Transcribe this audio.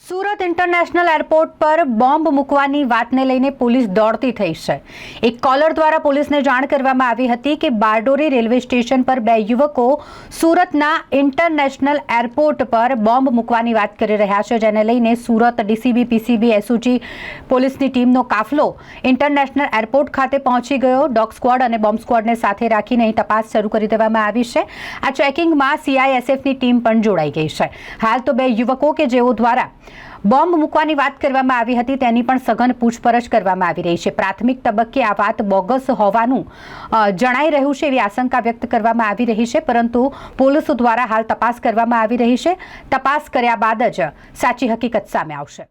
Surat international airport પર bomb મૂકવાની વાતને લઈને પોલીસ દોડતી થઈ છે। એક કોલર દ્વારા પોલીસને જાણ કરવામાં આવી હતી કે બારડોલી રેલવે સ્ટેશન પર બે યુવકો સુરતના ઇન્ટરનેશનલ એરપોર્ટ પર બોમ્બ મૂકવાની વાત કરી રહ્યા છે, જેને લઈને સુરત ડીસીબી, પીસીબી, એસઓજી પોલીસની ટીમનો કાફલો ઇન્ટરનેશનલ એરપોર્ટ ખાતે પહોંચી ગયો। ડોગ સ્ક્વોડ અને બોમ્બ સ્ક્વોડને સાથે રાખીને અહીં તપાસ શરૂ કરી દેવામાં આવી છે। આ ચેકિંગમાં સીઆઈએસએફની ટીમ પણ જોડાઈ ગઈ છે। હાલ તો બે યુવકો કે જેઓ દ્વારા બોમ્બ મૂકવાની વાત કરવામાં આવી હતી તેની પણ સઘન પૂછપરછ કરવામાં આવી રહી છે। પ્રાથમિક તબક્કે આ વાત બોગસ હોવાનું જણાઈ રહ્યું છે, એવી આશંકા વ્યક્ત કરવામાં આવી રહી છે, પરંતુ પોલીસ દ્વારા હાલ તપાસ કરવામાં આવી રહી છે। તપાસ કર્યા બાદ જ સાચી હકીકત સામે આવશે।